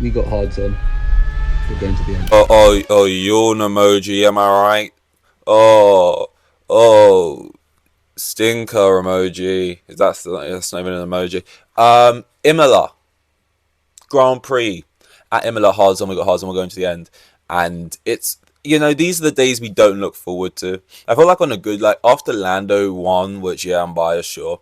We got hards on. We're going to the end. Oh, yawn emoji. Am I right? Oh, oh, stinker emoji. That's not even an emoji. Imola Grand Prix at Imola. Hards on. We got hards on. We're going to the end, and it's these are the days we don't look forward to. I feel like on a good after Lando won, which yeah, I'm biased, sure.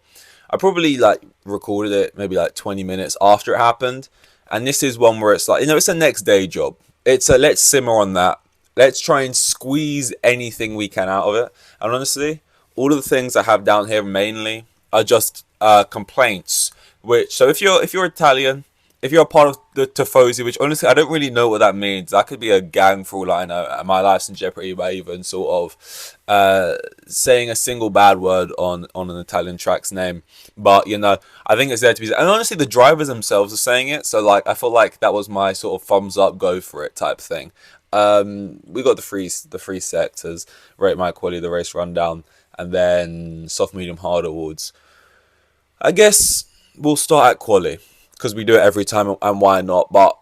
I probably recorded it maybe 20 minutes after it happened, and this is one where it's it's a next day job. It's a let's simmer on that. Let's try and squeeze anything we can out of it. And honestly, all of the things I have down here mainly are just complaints. Which so if you're Italian, if you're a part of the Tifosi, which honestly I don't really know what that means. That could be a gang for all I know. And my life's in jeopardy by even sort of saying a single bad word on an Italian track's name. But I think it's there to be. And honestly, the drivers themselves are saying it. So I feel like that was my sort of thumbs up, go for it type thing. We got the three sectors: rate my quality, the race rundown, and then soft, medium, hard awards. I guess we'll start at quali because we do it every time, and why not? But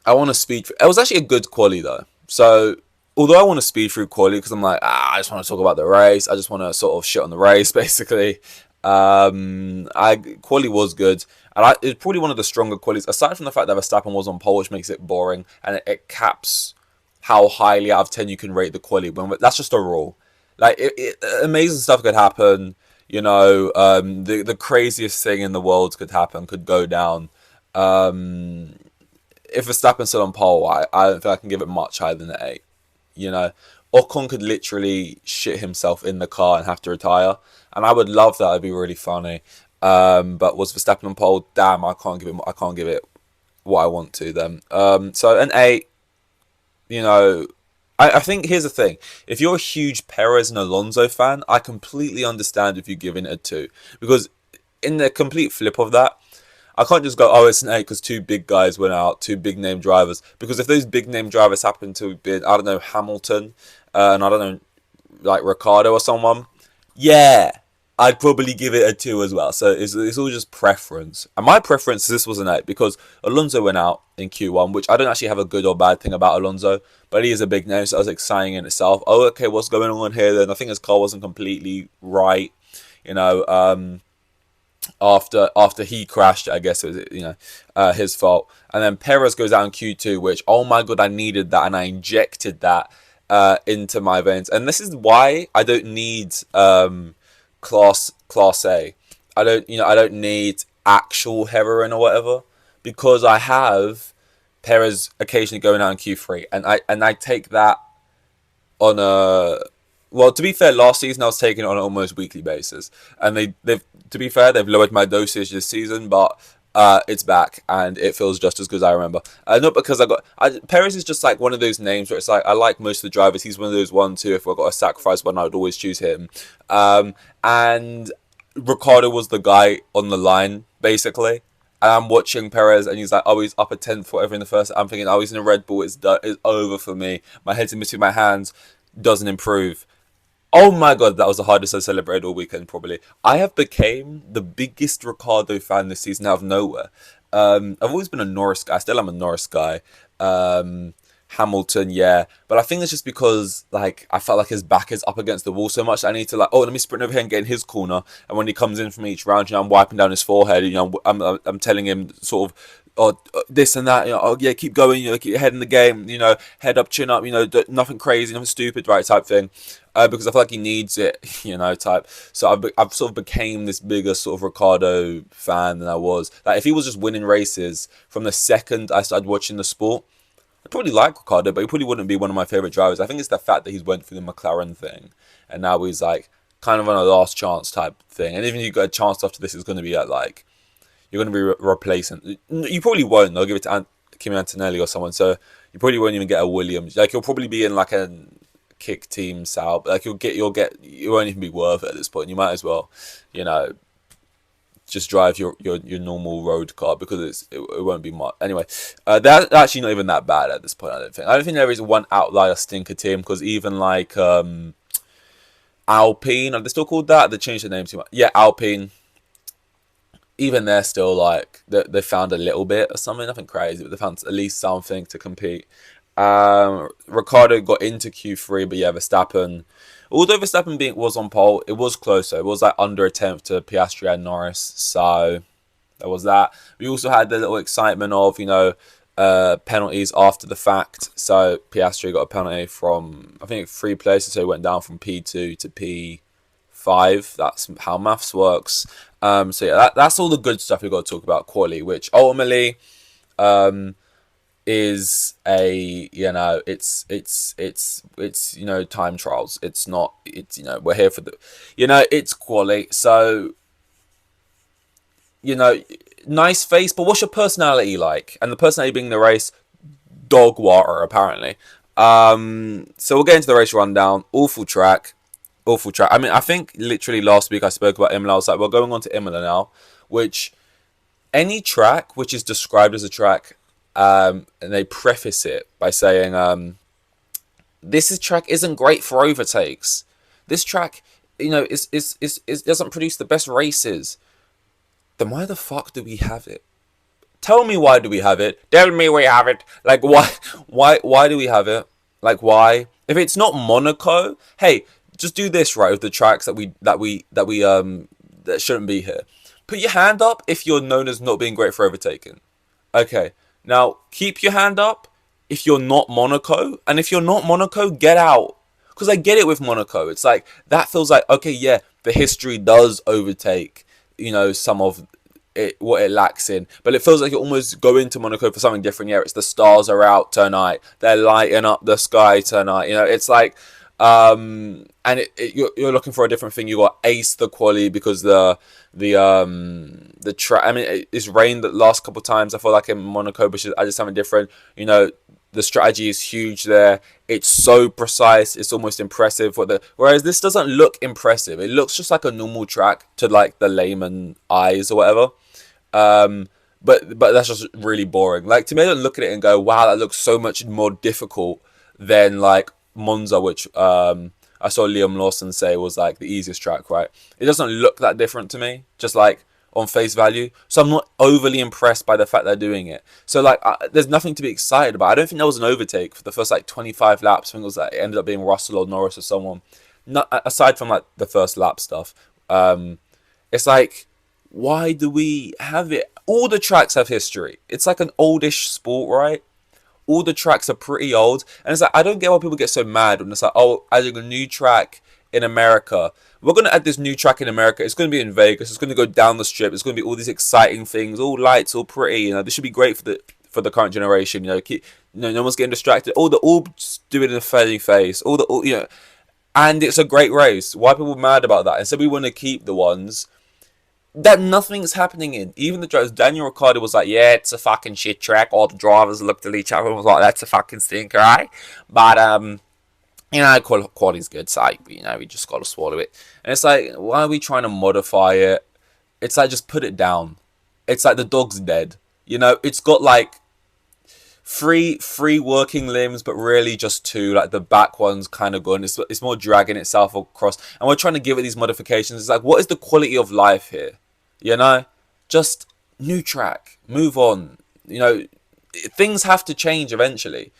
I want to speed. It was actually a good quali though. So although I want to speed through quali because I'm like, I just want to talk about the race. I just want to sort of shit on the race basically. I quali was good, and it's probably one of the stronger qualities. Aside from the fact that Verstappen was on pole, which makes it boring, and it caps how highly out of 10 you can rate the quali. When that's just a rule. Amazing stuff could happen. The craziest thing in the world could happen, could go down. If Verstappen's still on pole, I don't think I can give it much higher than an 8. Ocon could literally shit himself in the car and have to retire, and I would love that. It'd be really funny. But was Verstappen on pole? Damn, I can't give it what I want to then. So an 8. I think here's the thing. If you're a huge Perez and Alonso fan, I completely understand if you're giving it a 2. Because in the complete flip of that, I can't just go, oh, it's an 8 because two big guys went out, two big name drivers. Because if those big name drivers happen to be, I don't know, Hamilton, and I don't know, Ricardo or someone, yeah, I'd probably give it a 2 as well. So it's all just preference. And my preference, this was an 8 because Alonso went out in Q1, which I don't actually have a good or bad thing about Alonso, but he is a big name, so that was exciting in itself. Oh, okay, what's going on here then? I think his car wasn't completely right, you know, after he crashed, I guess it was his fault. And then Perez goes out in Q2, which, oh my god, I needed that, and I injected that into my veins. And this is why I don't need class A. I don't need actual heroin or whatever, because I have Perez occasionally going out in Q3, and I take that on a, well, to be fair, last season I was taking it on an almost weekly basis, and they've to be fair, they've lowered my dosage this season, but it's back and it feels just as good as I remember. Not because Perez is just like one of those names where it's like I like most of the drivers. He's one of those 1, 2. If I got a sacrifice one, I would always choose him. And Ricardo was the guy on the line basically. And I'm watching Perez, and he's like, oh, he's up a tenth, whatever in the first. I'm thinking, oh, he's in a Red Bull. It's over for me. My head's in between my hands. Doesn't improve. Oh my god, that was the hardest I celebrated all weekend, probably. I have became the biggest Ricardo fan this season out of nowhere. I've always been a Norris guy. I still am a Norris guy. Hamilton, yeah. But I think it's just because, I felt like his back is up against the wall so much that I need to, let me sprint over here and get in his corner. And when he comes in from each round, I'm wiping down his forehead. I'm telling him sort of, oh, this and that, oh yeah, keep going, keep your head in the game, head up, chin up, nothing crazy, nothing stupid, right, type thing. Because I feel like he needs it, type. So I've sort of became this bigger sort of Ricardo fan than I was. If he was just winning races from the second I started watching the sport, I'd probably like Ricardo, but he probably wouldn't be one of my favourite drivers. I think it's the fact that he's went through the McLaren thing, and now he's kind of on a last chance type thing. And even if you get a chance after this, it's going to be at you're going to be replacing. You probably won't. They'll give it to Kimi Antonelli or someone. So you probably won't even get a Williams. You'll probably be in a kick team Sal. You won't even be worth it at this point. You might as well, just drive your normal road car, because it won't be much. Anyway, that's actually not even that bad at this point. I don't think. I don't think there is one outlier stinker team, because even Alpine, are they still called that? They changed the name too much. Yeah, Alpine. even they're still like they found a little bit or something, nothing crazy, but they found at least something to compete. Ricardo got into Q3, but yeah, Verstappen. Although Verstappen was on pole, it was closer. It was like under a tenth to Piastri and Norris. So there was that. We also had the little excitement of penalties after the fact. So Piastri got a penalty from I think 3 places, so he went down from P2 to P5. That's how maths works. So yeah, that's all the good stuff we've got to talk about quali, which ultimately is it's time trials. It's not we're here for the it's quali. So nice face, but what's your personality like? And the personality being the race, dog water apparently. So we'll get into the race rundown. Awful track. I mean, I think literally last week I spoke about Imola. I was like, we're going on to Imola now, which any track which is described as a track, and they preface it by saying, this track isn't great for overtakes. This track, is doesn't produce the best races. Then why the fuck do we have it? Tell me why do we have it? Tell me we have it. Like why do we have it? Like why? If it's not Monaco, hey, just do this right with the tracks that shouldn't be here. Put your hand up if you're known as not being great for overtaking. Okay. Now keep your hand up if you're not Monaco, and if you're not Monaco, get out. Because I get it with Monaco. It's like that feels like okay, yeah, the history does overtake some of it, what it lacks in, but it feels like you almost go into Monaco for something different. Yeah, it's the stars are out tonight, they're lighting up the sky tonight. It's like and you're looking for a different thing. You got ace the quali because the track. I mean, it's rained the last couple of times. I feel like in Monaco, but I just something different. The strategy is huge there. It's so precise. It's almost impressive. Whereas this doesn't look impressive. It looks just like a normal track to like the layman eyes or whatever. But that's just really boring. Like to me, I don't look at it and go, "Wow, that looks so much more difficult than like Monza," which I saw Liam Lawson say was like the easiest track. Right? It doesn't look that different to me. Just like on face value, so I'm not overly impressed by the fact they're doing it. So like, there's nothing to be excited about. I don't think there was an overtake for the first like 25 laps. I think it was like it ended up being Russell or Norris or someone. Not aside from like the first lap stuff. It's like, why do we have it? All the tracks have history. It's like an oldish sport, right? All the tracks are pretty old, and it's like I don't get why people get so mad when it's like, oh, adding a new track in America. We're going to add this new track in America. It's going to be in Vegas. It's going to go down the strip. It's going to be all these exciting things, all lights, all pretty. This should be great for the current generation. No one's getting distracted. All do it in a fairly face. And it's a great race. Why are people mad about that? And so we want to keep the ones that nothing's happening in. Even the drivers, Daniel Ricciardo was like, yeah, it's a fucking shit track. All the drivers looked at each other and was like, that's a fucking stinker, right? But quality's good, so we just got to swallow it. And it's like, why are we trying to modify it? It's like, just put it down. It's like the dog's dead. It's got like three working limbs, but really just 2. Like the back one's kind of gone. It's more dragging itself across, and we're trying to give it these modifications. It's like, what is the quality of life here? Just new track, move on. Things have to change eventually.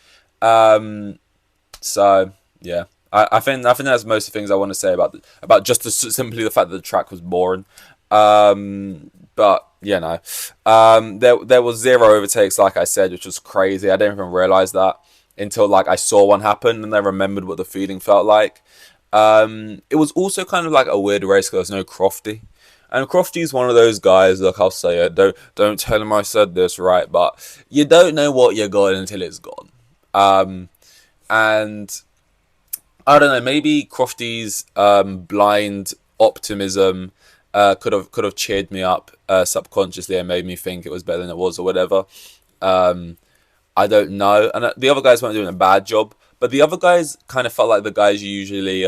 So. Yeah, I think that's most of the things I want to say about just simply the fact that the track was boring. But there was 0 overtakes, like I said, which was crazy. I didn't even realize that until like I saw one happen and I remembered what the feeling felt like. It was also kind of like a weird race because there was no Crofty, and Crofty's one of those guys. Look, I'll say it. Don't tell him I said this, right? But you don't know what you got until it's gone. And I don't know, maybe Crofty's blind optimism could have cheered me up subconsciously and made me think it was better than it was or whatever. I don't know. And the other guys weren't doing a bad job, but the other guys kind of felt like the guys you usually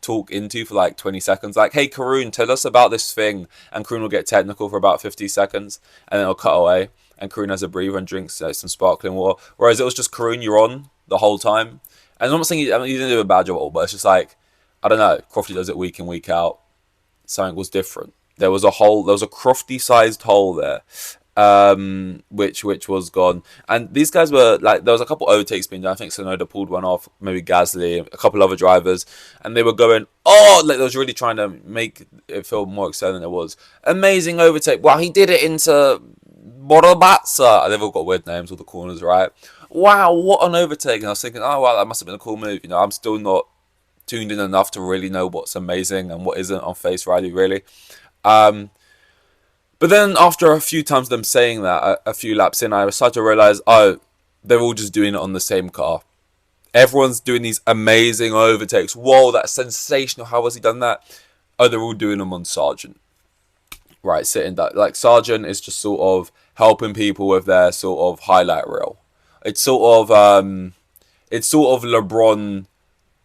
talk into for like 20 seconds. Like, hey, Karun, tell us about this thing. And Karun will get technical for about 50 seconds and then it'll cut away. And Karun has a breather and drinks some sparkling water. Whereas it was just Karun, you're on the whole time. And I'm not saying he didn't do a bad job at all, but it's just like, I don't know, Crofty does it week in, week out. Something was different. There was a hole. There was a crofty-sized hole there, which was gone. And these guys were like, there was a couple overtakes being done. I think Sonoda pulled one off, maybe Gasly, a couple other drivers, and they were going, oh, like they was really trying to make it feel more exciting than it was. Amazing overtake. Wow, he did it into Borobatsa. They've all got weird names, all the corners, right? Wow, what an overtake. And I was thinking, oh, wow, that must have been a cool move. You know, I'm still not tuned in enough to really know what's amazing and what isn't on face value, really. But then after a few times them saying that, a few laps in, I started to realise, oh, they're all just doing it on the same car. Everyone's doing these amazing overtakes. Whoa, that's sensational. How has he done that? Oh, they're all doing them on Sargent. Right, sitting that. Like, Sargent is just sort of helping people with their sort of highlight reel. It's sort of LeBron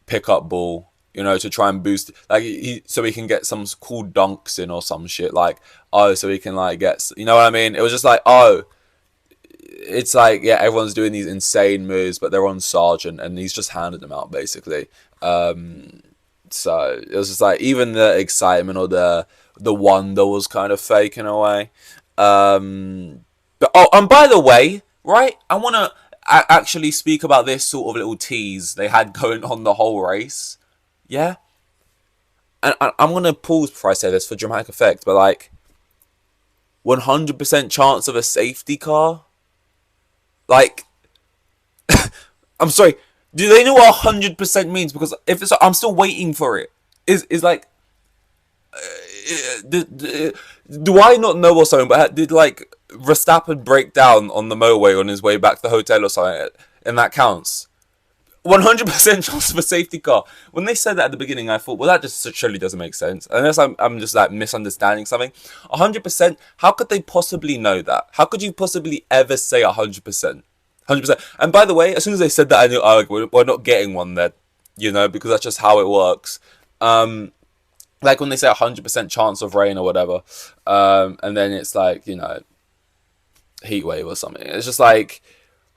pickup ball, you know, to try and boost, like, so he can get some cool dunks in or some shit, like, oh, so he can, like, get, you know what I mean? It was just like, oh, it's like, yeah, everyone's doing these insane moves, but they're on Sargent, and he's just handed them out, basically. So it was just like, even the excitement or the wonder was kind of fake in a way. But, oh, and by the way, right, I want to actually speak about this sort of little tease they had going on the whole race. Yeah? And I'm going to pause before I say this for dramatic effect, but like, 100% chance of a safety car? Like, I'm sorry, do they know what 100% means? Because if it's, I'm still waiting for it. Is like, do I not know or something? But did like Verstappen break down on the motorway on his way back to the hotel or something? And that counts. 100% chance of a safety car. When they said that at the beginning, I thought, well, that just surely doesn't make sense. Unless I'm just like misunderstanding something. 100%. How could they possibly know that? How could you possibly ever say 100%? 100%. And by the way, as soon as they said that, I knew, oh, we're not getting one then, you know, because that's just how it works. Like when they say 100% chance of rain or whatever, and then it's like, you know, heat wave or something. It's just like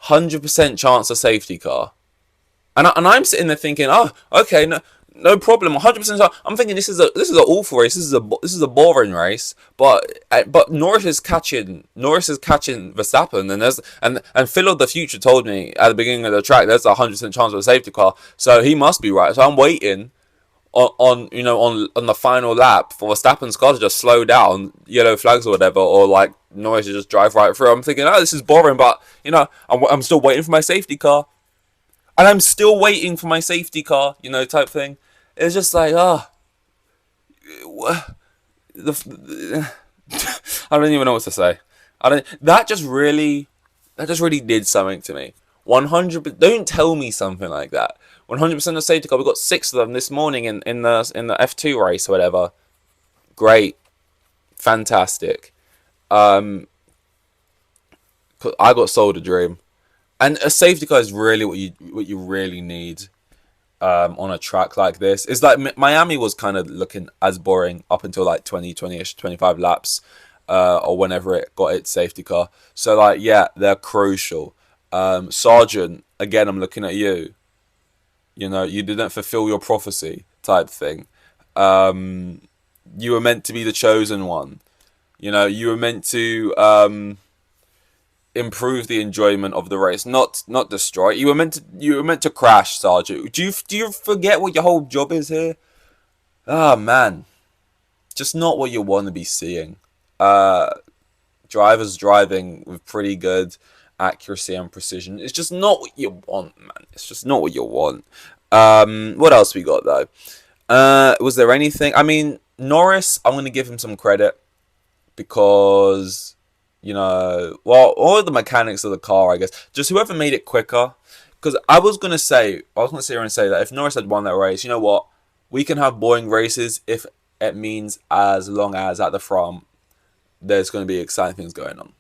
100% chance of safety car. And I'm sitting there thinking, oh, okay, no problem, 100%. I'm thinking this is an awful race. This is a boring race. But Norris is catching Verstappen, and Phil of the future told me at the beginning of the track there's a 100% chance of a safety car. So he must be right. So I'm waiting on the final lap for Verstappen's car to just slow down, yellow flags or whatever, or like Norris to just drive right through. I'm thinking, oh, this is boring, but you know, I'm still waiting for my safety car. And I'm still waiting for my safety car, you know, type thing. It's just like, I don't even know what to say. That just really did something to me. 100%. Don't tell me something like that. 100% of safety car. We got 6 of them this morning in the F2 race or whatever. Great, fantastic. I got sold a dream. And a safety car is really what you really need on a track like this. It's like Miami was kind of looking as boring up until like 20-ish, 25 laps, or whenever it got its safety car. So like, yeah, they're crucial. Sargent, again, I'm looking at you. You know, you didn't fulfill your prophecy type thing. You were meant to be the chosen one. You know, you were meant to improve the enjoyment of the race, not destroy it. You were meant to crash, Sargent. Do you forget what your whole job is here? Ah, man, just not what you want to be seeing. Drivers driving with pretty good accuracy and precision. It's just not what you want, man. It's just not what you want. What else we got though? Was there anything? I mean, Norris, I'm going to give him some credit because, you know, well, all the mechanics of the car, I guess, just whoever made it quicker. Because I was going to sit here and say that if Norris had won that race, you know what? We can have boring races if it means as long as at the front there's going to be exciting things going on.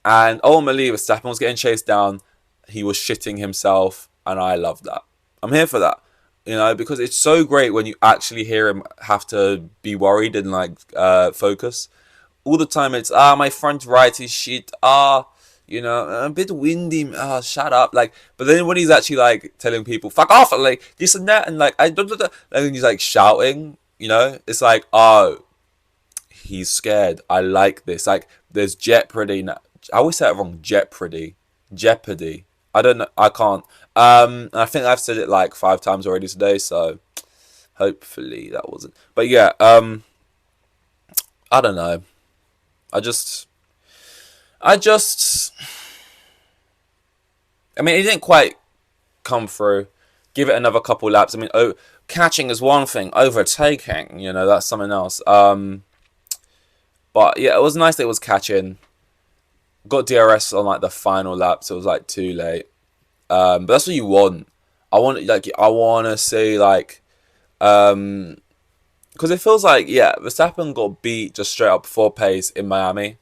And ultimately, Verstappen was getting chased down. He was shitting himself, and I love that. I'm here for that, you know, because it's so great when you actually hear him have to be worried and like focus. All the time it's, my front right is shit. You know, a bit windy. Shut up. Like, but then when he's actually like telling people, fuck off, and like this and that, and like, and he's like shouting, you know, it's like, oh, he's scared. I like this. Like, there's jeopardy. Now. I always say it wrong. Jeopardy. Jeopardy. I don't know. I can't. I think I've said it like 5 times already today, so hopefully that wasn't. But yeah, I don't know. I mean, it didn't quite come through. Give it another couple laps. I mean, catching is one thing. Overtaking, that's something else. But yeah, it was nice that it was catching. Got DRS on like the final lap, so it was like too late. But that's what you want. I want to see like, because it feels like Verstappen got beat just straight up before pace in Miami,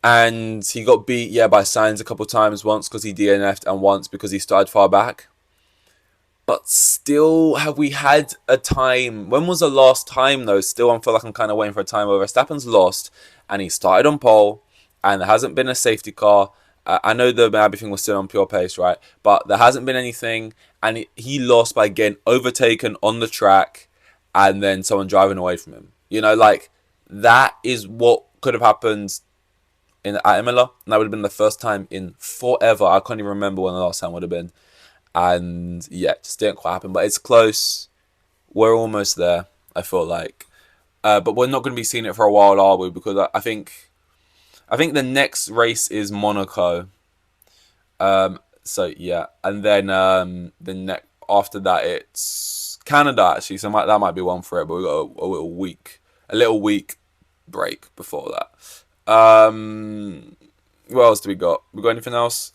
and he got beat by Sainz a couple times. Once because he DNF'd, and once because he started far back. But still, have we had a time? When was the last time though? Still, I feel like I'm kind of waiting for a time where Verstappen's lost, and he started on pole, and there hasn't been a safety car. I know the Miami thing was still on pure pace, right? But there hasn't been anything, and he lost by getting overtaken on the track, and then someone driving away from him. Like, that is what could have happened at Imola, and that would have been the first time in forever. I can't even remember when the last time would have been. And yeah, just didn't quite happen. But it's close. We're almost there, I feel like. But we're not going to be seeing it for a while, are we? Because I think the next race is Monaco. So yeah, and then after that it's Canada actually. So that might be one for it. But we got a little week break before that. What else do we got? We got anything else?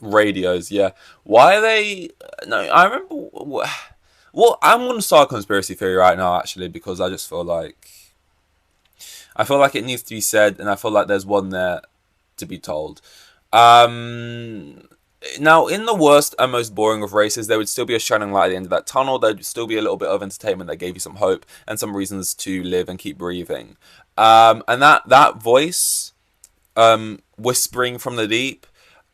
Radios, yeah. Why are they? No, I remember. Well, I'm going to start a conspiracy theory right now, actually, because I just feel like it needs to be said, and I feel like there's one there to be told. Now, in the worst and most boring of races, there would still be a shining light at the end of that tunnel. There'd still be a little bit of entertainment that gave you some hope and some reasons to live and keep breathing. And that voice, whispering from the deep,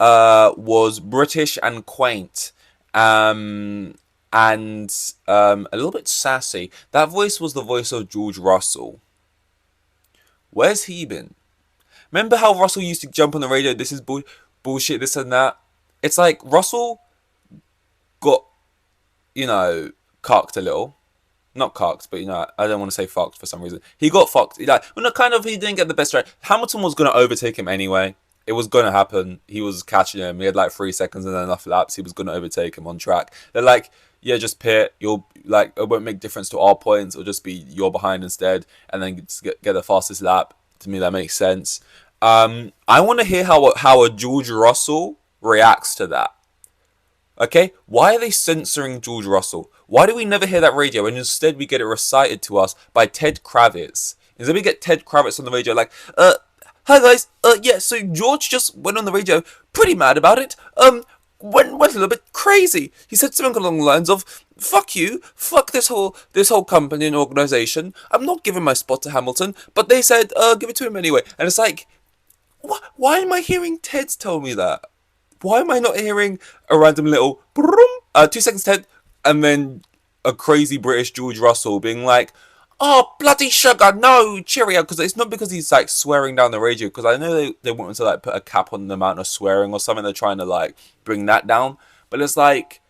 was British and quaint, and a little bit sassy. That voice was the voice of George Russell. Where's he been? Remember how Russell used to jump on the radio, this is bullshit, this and that? It's like Russell got, cucked a little. Not cucked, but I don't want to say fucked for some reason. He got fucked. He didn't get the best right. Hamilton was going to overtake him anyway. It was going to happen. He was catching him. He had like 3 seconds and then enough laps. He was going to overtake him on track. They're like, yeah, just pit. You'll it won't make difference to our points. It'll just be you're behind instead, and then get the fastest lap. To me, that makes sense. I want to hear how a George Russell reacts to that. Okay, why are they censoring George Russell? Why do we never hear that radio, and instead we get it recited to us by Ted Kravitz? Instead we get Ted Kravitz on the radio like, hi guys, so George just went on the radio, pretty mad about it, went a little bit crazy. He said something along the lines of, fuck you, fuck this whole company and organisation, I'm not giving my spot to Hamilton, but they said, give it to him anyway. And it's like, why am I hearing Ted tell me that? Why am I not hearing a random little, 2 seconds Ted, and then a crazy British George Russell being like, oh, bloody sugar, no, cheerio. Because it's not because he's like swearing down the radio, because I know they want to like put a cap on the amount of swearing or something. They're trying to like bring that down. But it's like,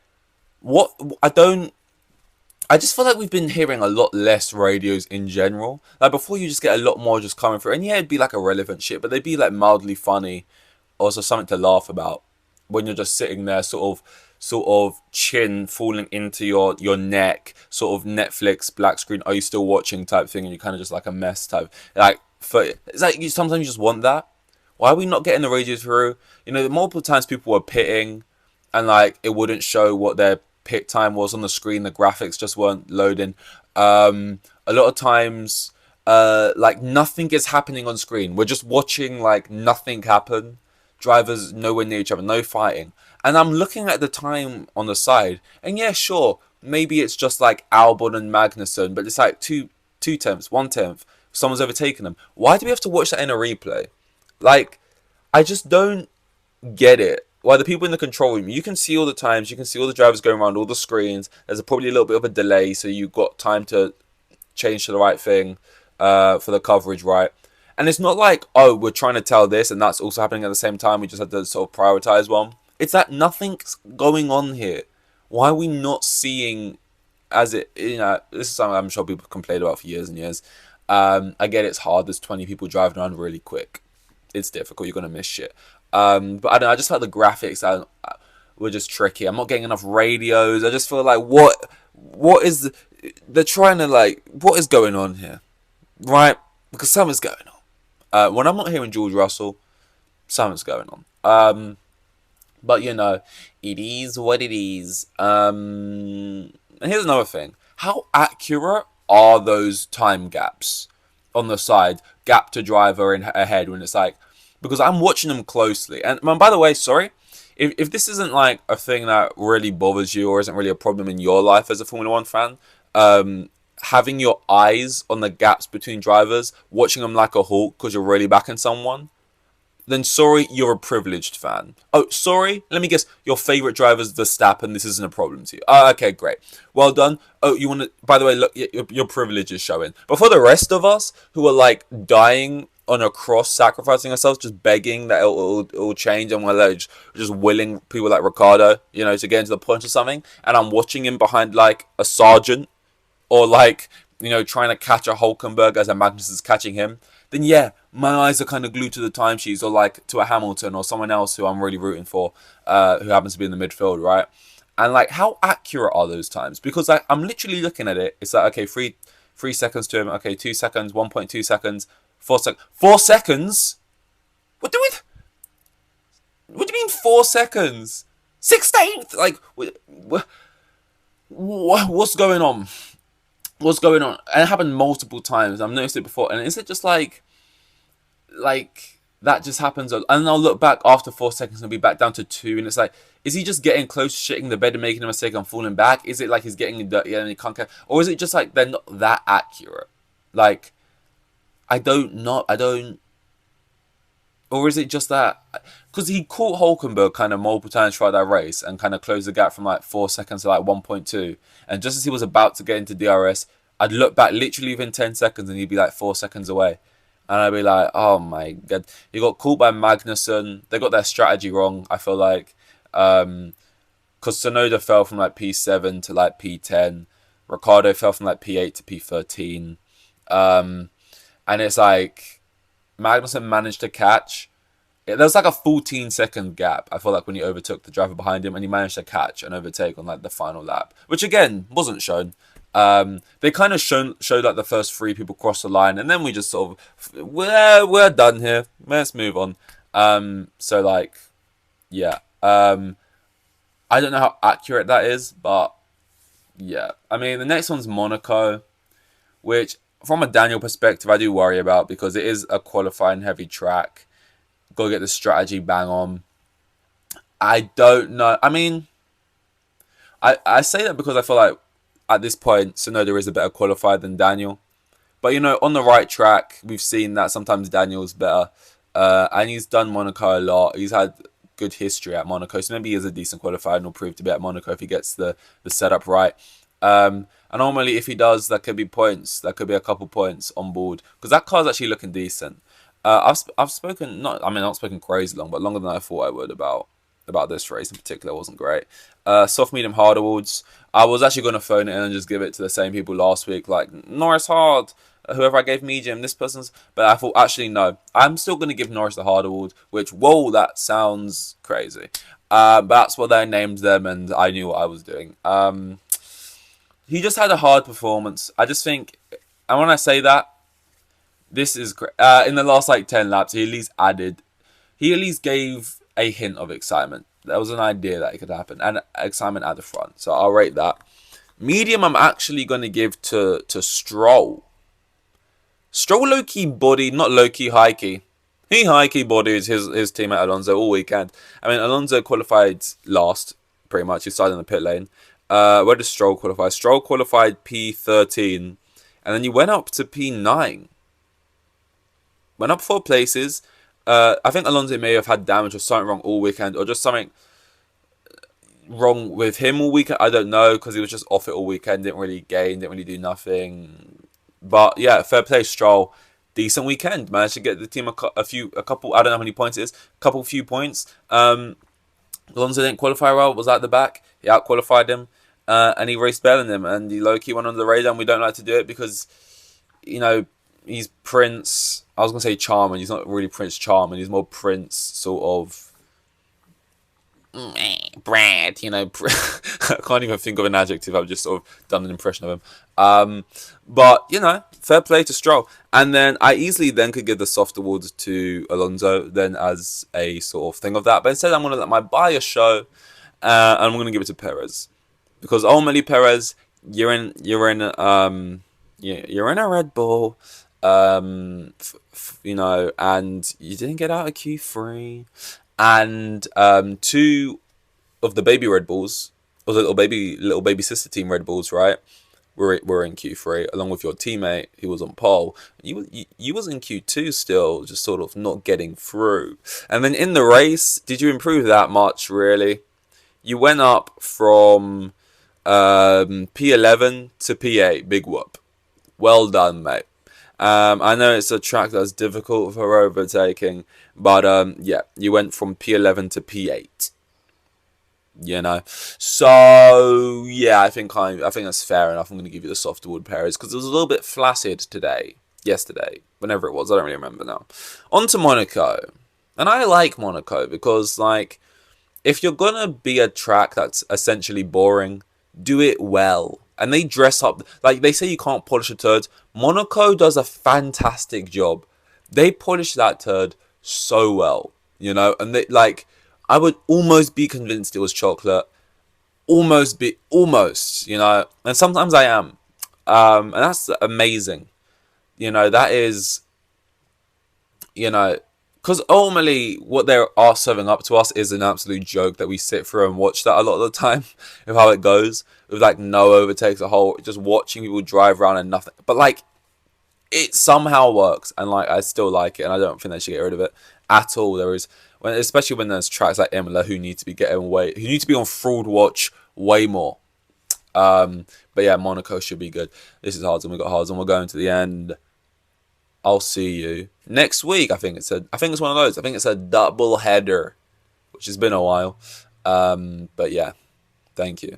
I just feel like we've been hearing a lot less radios in general. Like before, you just get a lot more just coming through. And yeah, it'd be like irrelevant shit, but they'd be like mildly funny, or also something to laugh about when you're just sitting there sort of chin falling into your neck, sort of Netflix black screen, are you still watching type thing, and you're kind of just like a mess type. It's like sometimes you just want that. Why are we not getting the radio through? Multiple times people were pitting, and like it wouldn't show what their pit time was on the screen. The graphics just weren't loading. A lot of times, like nothing is happening on screen. We're just watching like nothing happen. Drivers nowhere near each other, no fighting. And I'm looking at the time on the side, and yeah, sure, maybe it's just like Albon and Magnussen, but it's like two tenths, 1/10. Someone's overtaken them. Why do we have to watch that in a replay? Like, I just don't get it. Why the people in the control room, you can see all the times, you can see all the drivers going around all the screens. There's probably a little bit of a delay, so you've got time to change to the right thing. for the coverage, right? And it's not like, oh, we're trying to tell this and that's also happening at the same time. We just had to sort of prioritize one. It's that nothing's going on here. Why are we not seeing as it, this is something I'm sure people complained about for years and years. I get it's hard. There's 20 people driving around really quick. It's difficult. You're going to miss shit. But I don't know. I just felt the graphics were just tricky. I'm not getting enough radios. I just feel like, what is, they're trying to like, what is going on here? Right? Because something's going on. When I'm not hearing George Russell, something's going on. But it is what it is. And here's another thing. How accurate are those time gaps on the side? Gap to driver and ahead when it's like... Because I'm watching them closely. And by the way, sorry. If this isn't like a thing that really bothers you or isn't really a problem in your life as a Formula 1 fan, having your eyes on the gaps between drivers, watching them like a hawk because you're really backing someone, then sorry, you're a privileged fan. Oh, sorry, let me guess, your favourite driver's Verstappen, this isn't a problem to you. Oh, okay, great. Well done. Oh, you want to, by the way, look, your privilege is showing. But for the rest of us who are like dying on a cross, sacrificing ourselves, just begging that it'll change, and we're like just willing people like Ricardo, to get into the punch or something, and I'm watching him behind like a sergeant, or like, trying to catch a Hulkenberg as a Magnus is catching him, then yeah, my eyes are kind of glued to the timesheets or like to a Hamilton or someone else who I'm really rooting for, who happens to be in the midfield, right? And like, how accurate are those times? Because like, I'm literally looking at it. It's like, okay, three seconds to him. Okay, 2 seconds, 1.2 seconds, 4 seconds. 4 seconds? What do you mean 4 seconds? 16th? Like, what's going on? What's going on? And it happened multiple times. I've noticed it before. And is it just like that just happens? And I'll look back after 4 seconds and be back down to 2. And it's like, is he just getting close to shitting the bed and making a mistake and falling back? Is it like he's getting dirty and he can't catch? Or is it just like they're not that accurate? Like, I don't know. Or is it just that? Because he caught Hulkenberg kind of multiple times throughout that race and kind of closed the gap from like 4 seconds to like 1.2. And just as he was about to get into DRS, I'd look back literally within 10 seconds and he'd be like 4 seconds away. And I'd be like, oh my God. He got caught by Magnussen. They got their strategy wrong, I feel like. Because Tsunoda fell from like P7 to like P10. Ricciardo fell from like P8 to P13. And it's like, Magnussen managed to catch. There was like a 14-second gap, I feel like, when he overtook the driver behind him, and he managed to catch and overtake on like the final lap, which again wasn't shown. They kind of showed like the first 3 people cross the line, and then we just sort of, we're done here. Let's move on. So like, yeah. I don't know how accurate that is, but yeah. I mean, the next one's Monaco, which from a Daniel perspective, I do worry about because it is a qualifying heavy track. Got to get the strategy bang on. I don't know. I mean, I say that because I feel like at this point, Tsunoda is a better qualifier than Daniel. But, on the right track, we've seen that sometimes Daniel's better. And he's done Monaco a lot. He's had good history at Monaco. So maybe he is a decent qualifier and will prove to be at Monaco if he gets the setup right. And normally, if he does, that could be points. That could be a couple points on board. Because that car's actually looking decent. I've spoken, not spoken crazy long, but longer than I thought I would about this race in particular. It wasn't great. Soft, medium, hard awards. I was actually going to phone it in and just give it to the same people last week, like Norris hard, whoever I gave medium, this person's. But I thought, actually, no. I'm still going to give Norris the hard award, which, whoa, that sounds crazy. But that's what they named them, and I knew what I was doing. He just had a hard performance. I just think, and when I say that, this is great. In the last like 10 laps, he at least gave a hint of excitement. There was an idea that it could happen, and excitement at the front. So I'll rate that. Medium, I'm actually going to give to Stroll. Stroll low-key body, not low-key, high-key. He high-key bodied his teammate Alonso all weekend. I mean, Alonso qualified last, pretty much. He started in the pit lane. Where did Stroll qualify? Stroll qualified P13, and then he went up to P9. Went up 4 places. I think Alonso may have had damage or something wrong all weekend, or just something wrong with him all weekend. I don't know, because he was just off it all weekend. Didn't really gain, didn't really do nothing. But yeah, fair play, Stroll. Decent weekend. Managed to get the team a couple. I don't know how many points it is. Few points. Alonso didn't qualify well. Was at the back. He out qualified him, and he raced better than him. And he low key went under the radar. And we don't like to do it because, you know, he's Prince. I was gonna say Charming. He's not really Prince Charming. He's more Prince sort of Brad, you know. I can't even think of an adjective. I've just sort of done an impression of him. But, you know, fair play to Stroll. And then I easily then could give the soft awards to Alonso then as a sort of thing of that. But instead I'm going to let my bias show, and I'm going to give it to Perez. Because ultimately, Perez, you're in a Red Bull, you know, and you didn't get out of Q3. And two of the baby Red Bulls, or the little baby sister team Red Bulls, right? Were in Q3 along with your teammate who was on pole. You was in Q2 still, just sort of not getting through. And then in the race, did you improve that much? Really? You went up from P11 to P8. Big whoop. Well done, mate. I know it's a track that's difficult for overtaking, but yeah, you went from P11 to P8. You know, so yeah, I think that's fair enough. I'm going to give you the soft award, Perez, because it was a little bit flaccid yesterday, whenever it was. I don't really remember now. On to Monaco, and I like Monaco because, like, if you're gonna be a track that's essentially boring, do it well. And they dress up, like they say you can't polish a turd. Monaco does a fantastic job. They polish that turd so well, you know, and they, like, I would almost be convinced it was chocolate. Almost, you know, and sometimes I am. And that's amazing. You know, that is, you know, because ultimately what they are serving up to us is an absolute joke that we sit through and watch that a lot of the time of how it goes. With like no overtakes, just watching people drive around and nothing. But like, it somehow works, and like I still like it, and I don't think they should get rid of it at all. Especially when there's tracks like Imola who need to be on fraud watch way more. But yeah, Monaco should be good. This is hard, and we got hard, and we're going to the end. I'll see you next week. I think it's one of those. I think it's a double header, which has been a while. But yeah, thank you.